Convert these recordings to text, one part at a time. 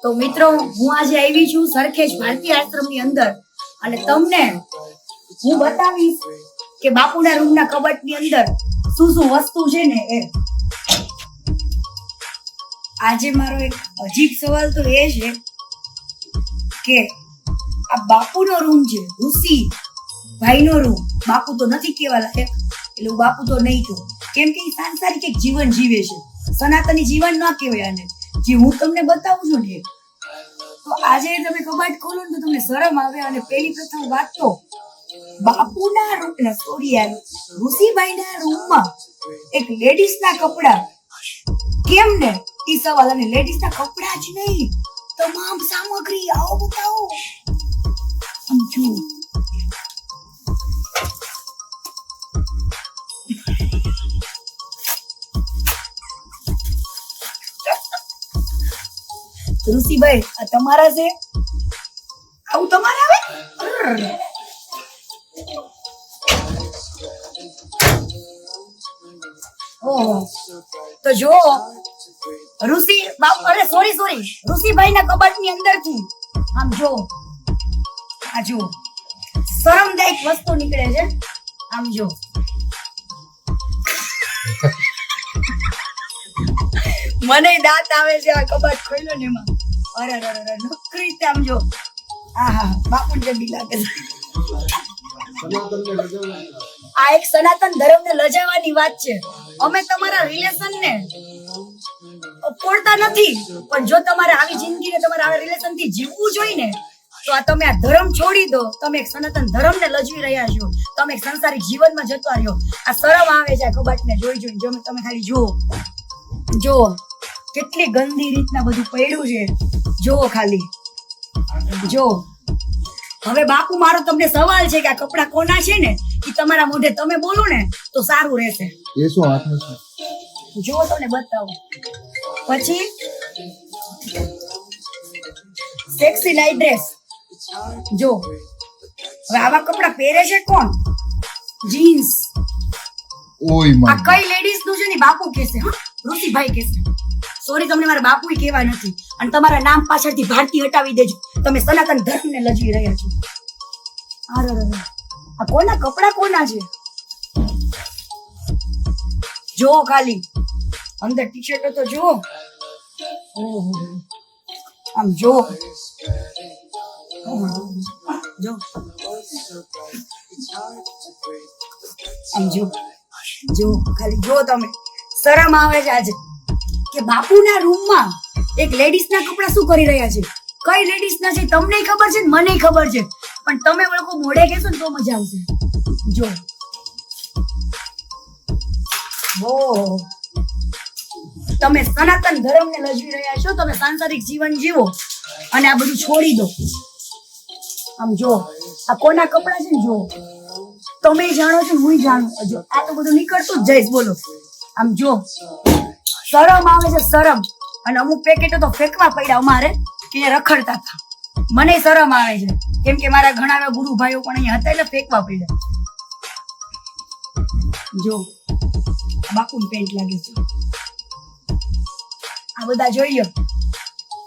તો મિત્રો હું આજે આવી છું સરખેજ ભારતીય આશ્રમની અંદર અને તમને હું બતાવીશ કે બાપુના રૂમના કબાટની અંદર શું શું વસ્તુ છે ને એ. આજે મારો એક અજીબ સવાલ તો એ છે કે આ બાપુનો રૂમ છે, ઋષિ ભાઈનો રૂમ. બાપુ તો નથી કહેવા લાયક, એટલે હું બાપુ તો નહીં કહું, કેમ કે સાંસારિક એક જીવન જીવે છે, સનાતની જીવન ના કહેવાય આને. જે હું તમને બતાવું છું ને, તો આજે તમે કબાટ ખોલો ને તો તમને શરમ આવે. અને પહેલી પ્રથમ વાત તો બાપુના રૂમના ઋષિભાઈના રૂમમાં એક લેડીઝના કપડા કેમ ને એ સવાલ. અને લેડીઝના કપડા જ નહીં, તમામ સામગ્રી આવો બતાવો. સમજો ઋષિભાઈ, આ તમારા છે? આવું તમારે આવે? ઓહો, તો જો ઋષિ બાપ, અરે સોરી ઋષિભાઈ ના કબાટ ની અંદર થી આમ જો, આ જો શરમદાયક વસ્તુ નીકળે છે. આમ જો, મને દાંત આવે છે આ કબાટ ખોલ્યો ને એમાં. અરે નકરી રીતે આમ જો, આહા બાપુ જબી લાગે છે. આ એક સનાતન ધર્મ ને લજાવવાની વાત છે. અમે તમારા રિલેશન ને તોડતા નથી, પણ જો તમારે આવી જિંદગી ને તમારે આવા રિલેશન થી જીવવું જોઈએ ને, તો આ તમે આ ધર્મ છોડી દો. તમે એક સનાતન ધર્મ ને લજવી રહ્યા છો, તમે એક સંસારિક જીવનમાં જતા રહ્યો. આ શરમ આવે છે આ કબાટ ને જોઈ જો. તમે ખાલી જુઓ કેટલી ગંદી રીતના બધું પડ્યું છે. જુઓ ખાલી જો. હવે બાપુ, મારો તમને સવાલ છે કે આ કપડા કોના છે ને એ તમારા મોઢે તમે બોલો ને તો સારું રહેશે. એ શું હાથનું છે? જો તમને બતાવો. પછી સેક્સી નાઈટ ડ્રેસ જો. હવે આવા કપડા પહેરે છે કોણ? જીન્સ. ઓય આ કઈ લેડીઝ નું છે ને બાપુ કહેશે, હા ઋષિભાઈ કહેશે. સોરી, તમને મારા બાપુ કહેવા નથી. અને તમારા નામ પાછળથી ભારતી હટાવી દેજો. તમે સનાતન ધર્મ ને લજવી રહ્યા છો. આ કોના કપડા કોના છે? જો ખાલી અંદર ટી શર્ટ તો જો. આમ જો આમ જો ખાલી જો. તમે શરમ આવે છે આજે કે બાપુના રૂમમાં એક લેડીઝ ના કપડા શું કરી રહ્યા છે? કઈ લેડીઝ ના છે તમને ખબર છે, મને ખબર છે, પણ તમે લોકો મોઢે કહેશો ને તો મજા આવશે. જો તમે સનાતન ધર્મ ને લજવી રહ્યા છો, તમે સાંસારિક જીવન જીવો અને આ બધું છોડી દો. આમ જો આ કોના કપડા છે ને જો. તમે જાણો છો, હું જાણું. જો આ તો બધું નીકળતું જ જઈશ. બોલો આમ જો. શરમ આવે છે, શરમ. અને અમુક પેકેટો તો ફેંકવા પડ્યા અમારે કે રખડતા હતા. મને શરમ આવે છે, કેમ કે મારા ઘણા એવા ગુરુ ભાઈઓ પણ અહીંયા હતા એટલે ફેંકવા પડ્યા. જો બાપુની પેન્ટ લાગે છે. આ બધા જોઈ લો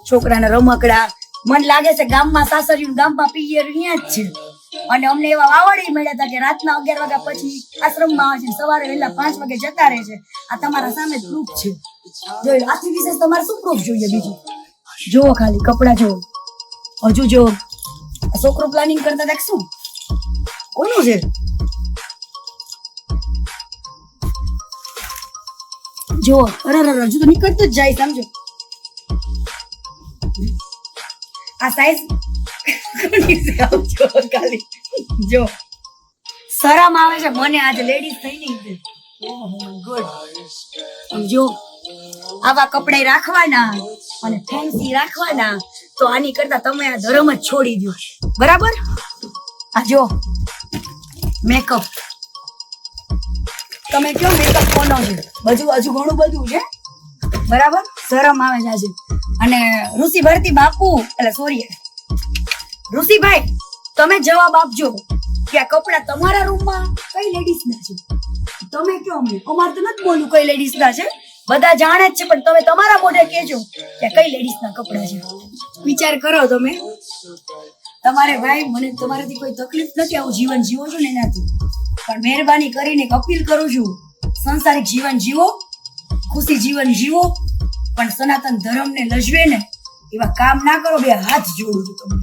છોકરાના રમકડા. મને લાગે છે ગામમાં સાસરિયું ગામમાં પિયર અહીંયા જ છે. અને અમને એવા વાવડી મળ્યા હતા કે રાતના 11 વાગ્યા પછી આશ્રમમાં આવે છે, સવારે વહેલા 5 વાગે જતા રહે છે. આ તમારા સામે પ્રૂફ છે. જોઈ લો. આથી વિશેષ તમારે શું પ્રૂફ જોઈએ બીજું? જુઓ ખાલી કપડા જુઓ. હજુ જો છોકરો પ્લાનિંગ કરતા હતા શું કોનું છે? જો અરે હજુ તો નીકળતું જ જાય. સમજો આ સાઈઝ ખાલી જો. શરમ આવે છે મને આજે લેડીઝ થઈ નહીં. ગુડ. જો આવા કપડા રાખવાના અને ફેન્સી રાખવાના, તો આની કરતા તમે આ ધર્મ જ છોડી દો. બરાબર? આ જો મેકઅપ. તમે કયો મેકઅપ કોનો છે? હજુ ઘણું બધું છે. બરાબર? શરમ આવે છે આજે. અને ઋષિ ભરતી બાપુ, એટલે સોરી ઋષિભાઈ, તમે જવાબ આપજો કે આ કપડા તમારા રૂમમાં કઈ લેડીઝ ના છે? તમે કયો અમને. અમારે તો નથી બોલું કઈ લેડીઝ ના છે. બધા જાણે જ છે, પણ તમે તમારા મોઢે કહેજો કે કઈ લેડીઝના કપડા છે. વિચાર કરો તમે. તમારે ભાઈ મને તમારાથી કોઈ તકલીફ નથી, આવું જીવન જીવો છો ને એનાથી, પણ મહેરબાની કરીને એક અપીલ કરું છું, સંસારિક જીવન જીવો, ખુશી જીવન જીવો, પણ સનાતન ધર્મને લજવે ને એવા કામ ના કરો. બે હાથ જોડું છું તમને.